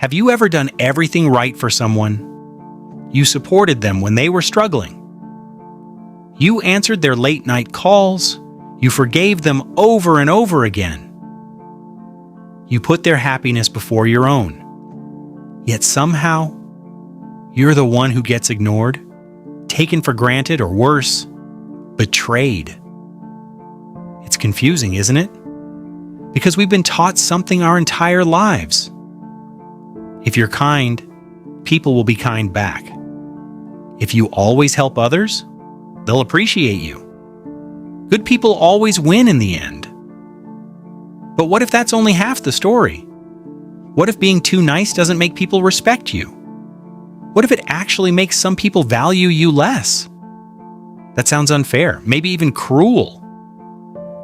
Have you ever done everything right for someone? You supported them when they were struggling. You answered their late-night calls. You forgave them over and over again. You put their happiness before your own. Yet somehow, you're the one who gets ignored, taken for granted, or worse, betrayed. It's confusing, isn't it? Because we've been taught something our entire lives. If you're kind, people will be kind back. If you always help others, they'll appreciate you. Good people always win in the end. But what if that's only half the story? What if being too nice doesn't make people respect you? What if it actually makes some people value you less? That sounds unfair, maybe even cruel.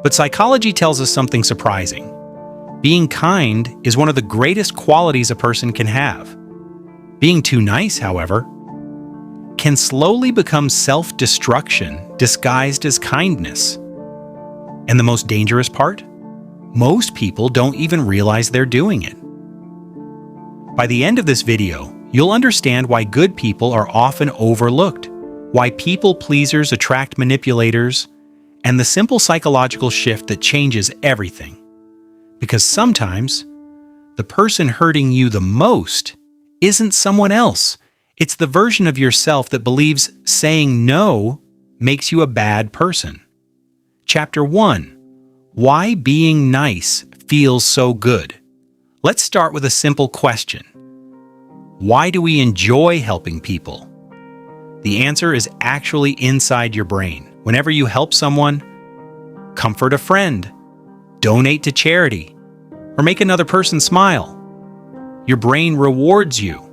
But psychology tells us something surprising. Being kind is one of the greatest qualities a person can have. Being too nice, however, can slowly become self-destruction disguised as kindness. And the most dangerous part? Most people don't even realize they're doing it. By the end of this video, you'll understand why good people are often overlooked, why people pleasers attract manipulators, and the simple psychological shift that changes everything. Because sometimes, the person hurting you the most isn't someone else. It's the version of yourself that believes saying no makes you a bad person. Chapter 1. Why being nice feels so good. Let's start with a simple question. Why do we enjoy helping people? The answer is actually inside your brain. Whenever you help someone, comfort a friend, donate to charity, or make another person smile, your brain rewards you.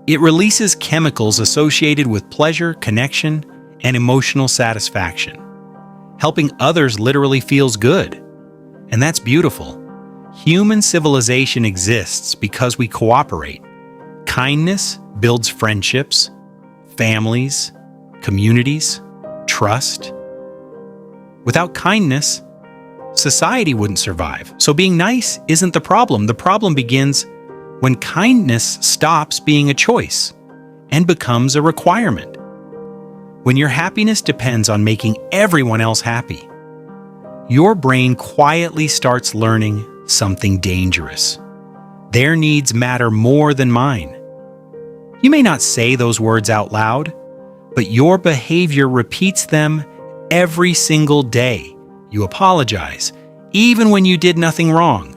It releases chemicals associated with pleasure, connection, and emotional satisfaction. Helping others literally feels good. And that's beautiful. Human civilization exists because we cooperate. Kindness builds friendships, families, communities, trust. Without kindness, society wouldn't survive. So being nice isn't the problem. The problem begins when kindness stops being a choice and becomes a requirement. When your happiness depends on making everyone else happy, your brain quietly starts learning something dangerous. Their needs matter more than mine. You may not say those words out loud, but your behavior repeats them every single day. You apologize, even when you did nothing wrong.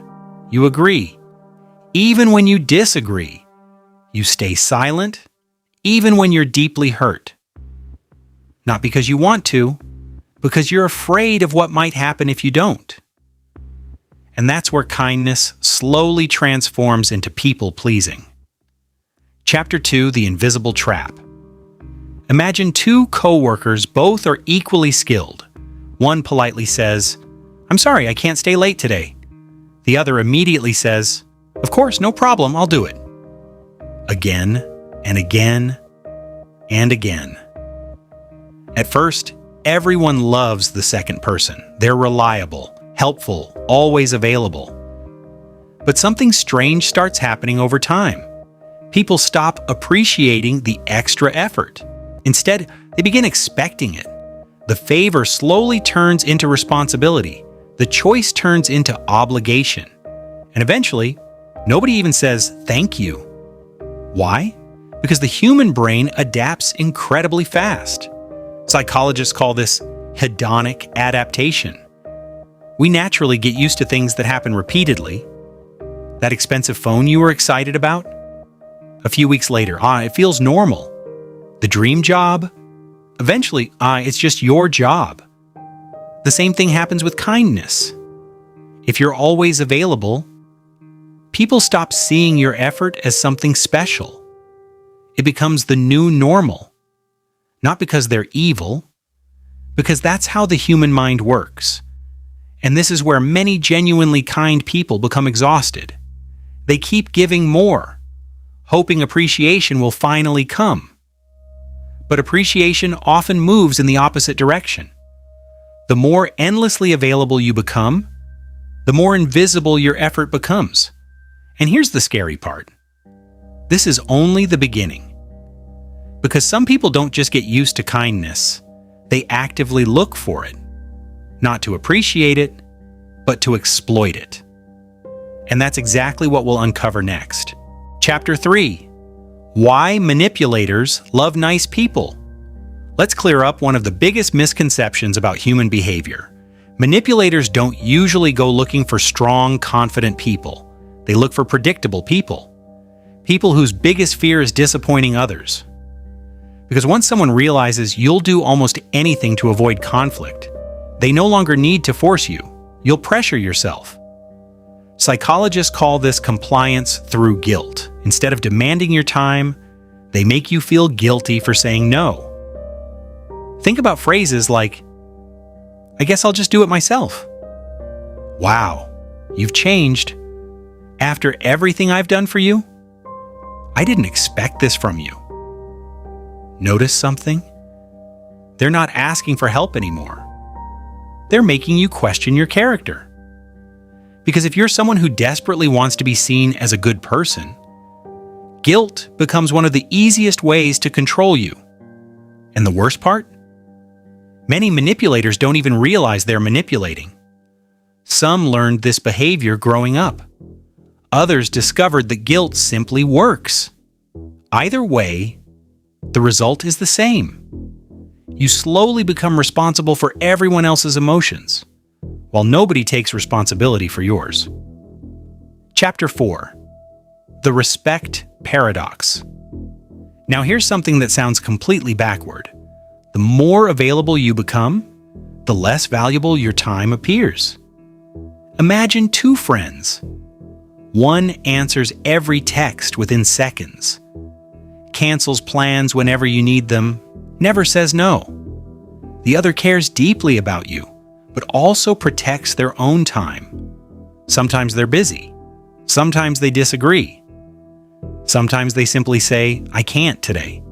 You agree, even when you disagree. You stay silent, even when you're deeply hurt. Not because you want to, because you're afraid of what might happen if you don't. And that's where kindness slowly transforms into people-pleasing. Chapter 2, The Invisible Trap. Imagine two co-workers, both are equally skilled. One politely says, "I'm sorry, I can't stay late today." The other immediately says, "Of course, no problem, I'll do it." Again and again and again. At first, everyone loves the second person. They're reliable, helpful, always available. But something strange starts happening over time. People stop appreciating the extra effort. Instead, they begin expecting it. The favor slowly turns into responsibility. The choice turns into obligation. And eventually, nobody even says thank you. Why? Because the human brain adapts incredibly fast. Psychologists call this hedonic adaptation. We naturally get used to things that happen repeatedly. That expensive phone you were excited about? A few weeks later, it feels normal. The dream job? Eventually, it's just your job. The same thing happens with kindness. If you're always available, people stop seeing your effort as something special. It becomes the new normal. Not because they're evil, because that's how the human mind works. And this is where many genuinely kind people become exhausted. They keep giving more, hoping appreciation will finally come. But appreciation often moves in the opposite direction. The more endlessly available you become, the more invisible your effort becomes. And here's the scary part. This is only the beginning. Because some people don't just get used to kindness, they actively look for it. Not to appreciate it, but to exploit it. And that's exactly what we'll uncover next. Chapter 3. Why manipulators love nice people. Let's clear up one of the biggest misconceptions about human behavior. Manipulators don't usually go looking for strong, confident people. They look for predictable people. People whose biggest fear is disappointing others. Because once someone realizes you'll do almost anything to avoid conflict, they no longer need to force you. You'll pressure yourself. Psychologists call this compliance through guilt. Instead of demanding your time, they make you feel guilty for saying no. Think about phrases like, "I guess I'll just do it myself." "Wow, you've changed. After everything I've done for you? I didn't expect this from you." Notice something? They're not asking for help anymore. They're making you question your character. Because if you're someone who desperately wants to be seen as a good person, guilt becomes one of the easiest ways to control you. And the worst part? Many manipulators don't even realize they're manipulating. Some learned this behavior growing up. Others discovered that guilt simply works. Either way, the result is the same. You slowly become responsible for everyone else's emotions, while nobody takes responsibility for yours. Chapter 4. The Respect Paradox. Now here's something that sounds completely backward. The more available you become, the less valuable your time appears. Imagine two friends. One answers every text within seconds, cancels plans whenever you need them, never says no. The other cares deeply about you, but also protects their own time. Sometimes they're busy. Sometimes they disagree. Sometimes they simply say, "I can't today."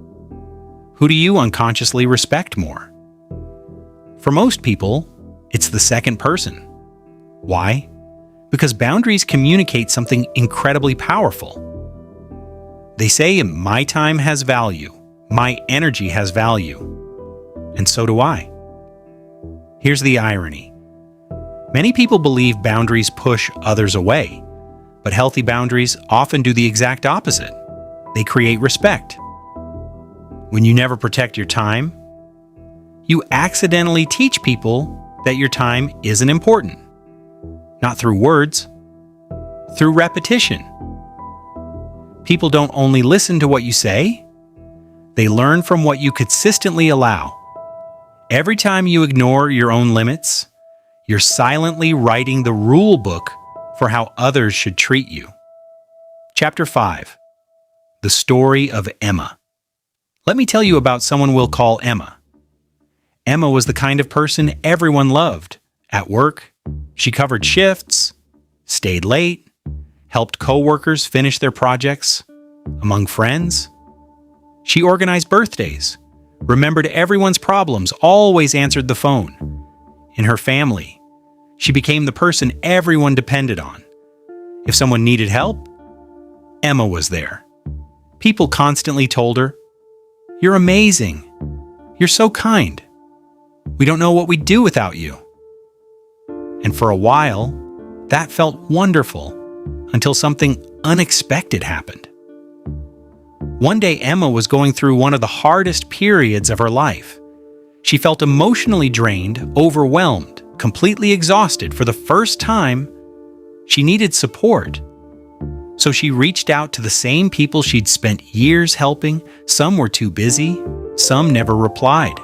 Who do you unconsciously respect more? For most people, it's the second person. Why? Because boundaries communicate something incredibly powerful. They say, "My time has value. My energy has value. And so do I." Here's the irony. Many people believe boundaries push others away, but healthy boundaries often do the exact opposite. They create respect. When you never protect your time, you accidentally teach people that your time isn't important. Not through words, through repetition. People don't only listen to what you say, they learn from what you consistently allow. Every time you ignore your own limits, you're silently writing the rule book for how others should treat you. Chapter 5. The Story of Emma. Let me tell you about someone we'll call Emma. Emma was the kind of person everyone loved. At work, she covered shifts, stayed late, helped coworkers finish their projects. Among friends, she organized birthdays, remembered everyone's problems, always answered the phone. In her family, she became the person everyone depended on. If someone needed help, Emma was there. People constantly told her, "You're amazing. You're so kind. We don't know what we'd do without you." And for a while, that felt wonderful until something unexpected happened. One day, Emma was going through one of the hardest periods of her life. She felt emotionally drained, overwhelmed, completely exhausted. For the first time, she needed support. So she reached out to the same people she'd spent years helping. Some were too busy, some never replied.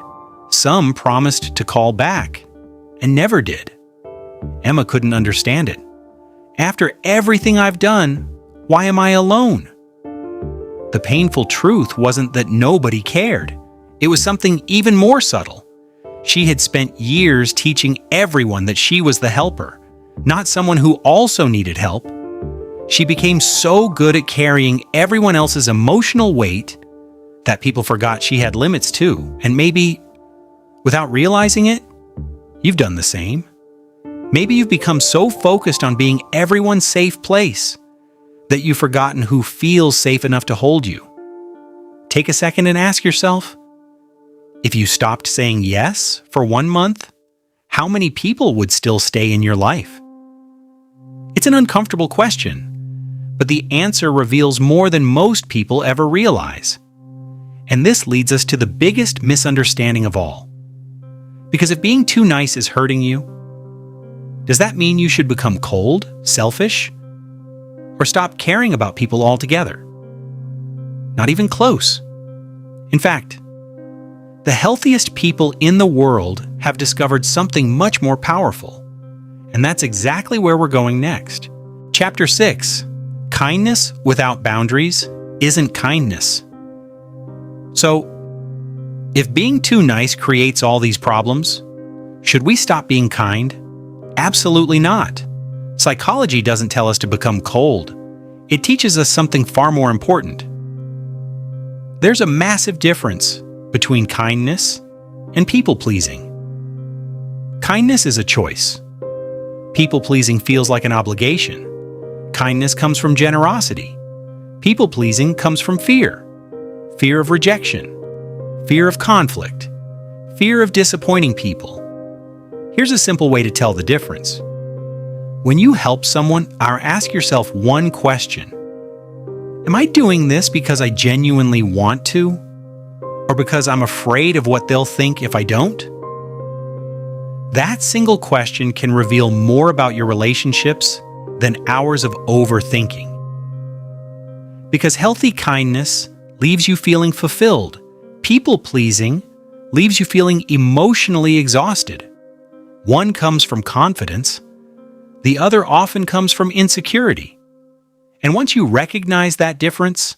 Some promised to call back, and never did. Emma couldn't understand it. After everything I've done, why am I alone? The painful truth wasn't that nobody cared. It was something even more subtle. She had spent years teaching everyone that she was the helper, not someone who also needed help. She became so good at carrying everyone else's emotional weight that people forgot she had limits too. And maybe, without realizing it, you've done the same. Maybe you've become so focused on being everyone's safe place That you've forgotten who feels safe enough to hold you. Take a second and ask yourself, if you stopped saying yes for 1 month, how many people would still stay in your life? It's an uncomfortable question, but the answer reveals more than most people ever realize. And this leads us to the biggest misunderstanding of all. Because if being too nice is hurting you, does that mean you should become cold, selfish, or stop caring about people altogether? Not even close. In fact, the healthiest people in the world have discovered something much more powerful. And that's exactly where we're going next. Chapter 6, Kindness without boundaries isn't kindness. So, if being too nice creates all these problems, should we stop being kind? Absolutely not. Psychology doesn't tell us to become cold. It teaches us something far more important. There's a massive difference between kindness and people-pleasing. Kindness is a choice. People-pleasing feels like an obligation. Kindness comes from generosity. People-pleasing comes from fear. Fear of rejection. Fear of conflict. Fear of disappointing people. Here's a simple way to tell the difference. When you help someone, ask yourself one question. Am I doing this because I genuinely want to? Or because I'm afraid of what they'll think if I don't? That single question can reveal more about your relationships than hours of overthinking. Because healthy kindness leaves you feeling fulfilled. People-pleasing leaves you feeling emotionally exhausted. One comes from confidence. The other often comes from insecurity. And once you recognize that difference,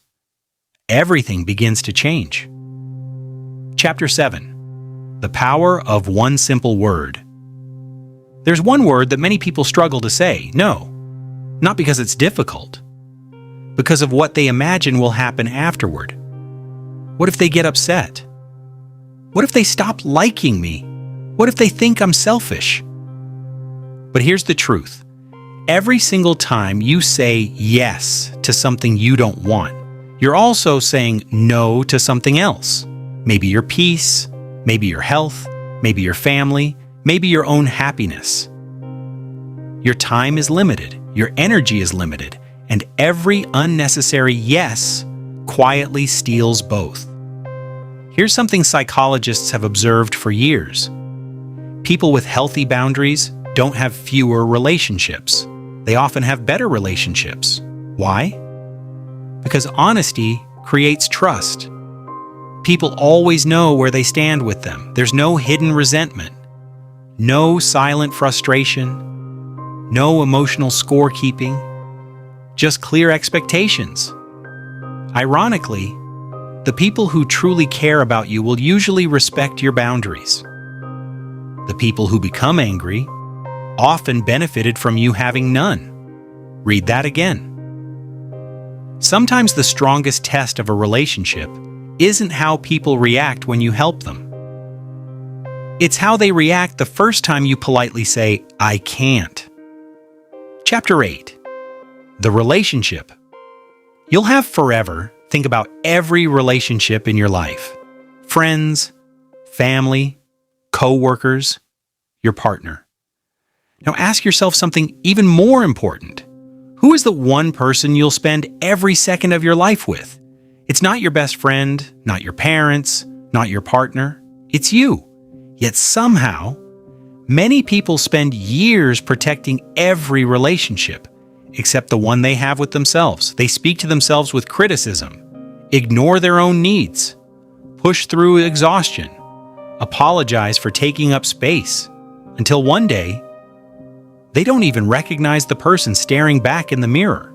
everything begins to change. Chapter 7. The Power of One Simple Word. There's one word that many people struggle to say, no, not because it's difficult, because of what they imagine will happen afterward. What if they get upset? What if they stop liking me? What if they think I'm selfish? But here's the truth. Every single time you say yes to something you don't want, you're also saying no to something else. Maybe your peace, maybe your health, maybe your family, maybe your own happiness. Your time is limited, your energy is limited, and every unnecessary yes quietly steals both. Here's something psychologists have observed for years. People with healthy boundaries don't have fewer relationships. They often have better relationships. Why? Because honesty creates trust. People always know where they stand with them. There's no hidden resentment, no silent frustration, no emotional scorekeeping, just clear expectations. Ironically, the people who truly care about you will usually respect your boundaries. The people who become angry often benefited from you having none. Read that again. Sometimes the strongest test of a relationship isn't how people react when you help them. It's how they react the first time you politely say, "I can't." Chapter 8. The Relationship. You'll have forever think about every relationship in your life. Friends, family, co-workers, your partner. Now ask yourself something even more important. Who is the one person you'll spend every second of your life with? It's not your best friend, not your parents, not your partner. It's you. Yet somehow, many people spend years protecting every relationship, except the one they have with themselves. They speak to themselves with criticism, ignore their own needs, push through exhaustion, apologize for taking up space, until one day, they don't even recognize the person staring back in the mirror.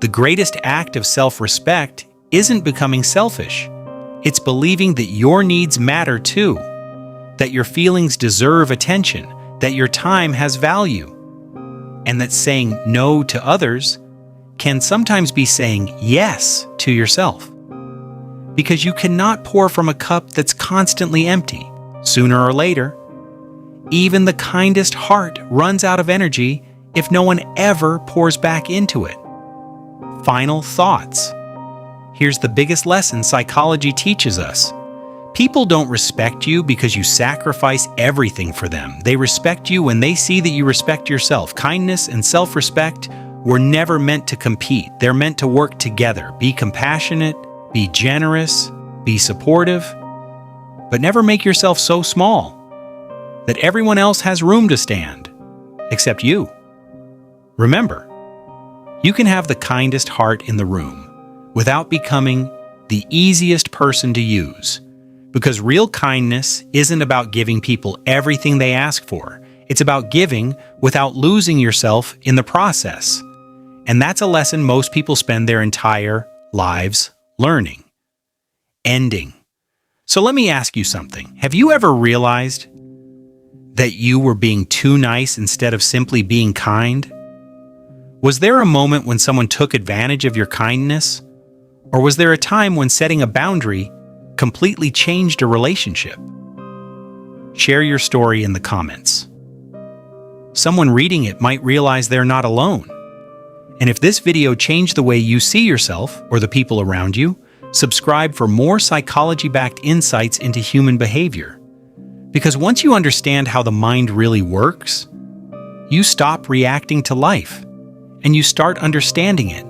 The greatest act of self-respect isn't becoming selfish. It's believing that your needs matter too, that your feelings deserve attention, that your time has value, and that saying no to others can sometimes be saying yes to yourself. Because you cannot pour from a cup that's constantly empty. Sooner or later, even the kindest heart runs out of energy if no one ever pours back into it. final thoughts. Here's the biggest lesson psychology teaches us. People don't respect you because you sacrifice everything for them. They respect you when they see that you respect yourself. Kindness and self-respect were never meant to compete. They're meant to work together. Be compassionate, be generous, be supportive, but never make yourself so small that everyone else has room to stand, except you. Remember, you can have the kindest heart in the room without becoming the easiest person to use. Because real kindness isn't about giving people everything they ask for. It's about giving without losing yourself in the process. And that's a lesson most people spend their entire lives learning. Ending. So let me ask you something. Have you ever realized that you were being too nice instead of simply being kind? Was there a moment when someone took advantage of your kindness? Or was there a time when setting a boundary completely changed a relationship? Share your story in the comments. Someone reading it might realize they're not alone. And if this video changed the way you see yourself or the people around you, subscribe for more psychology-backed insights into human behavior. Because once you understand how the mind really works, you stop reacting to life and you start understanding it.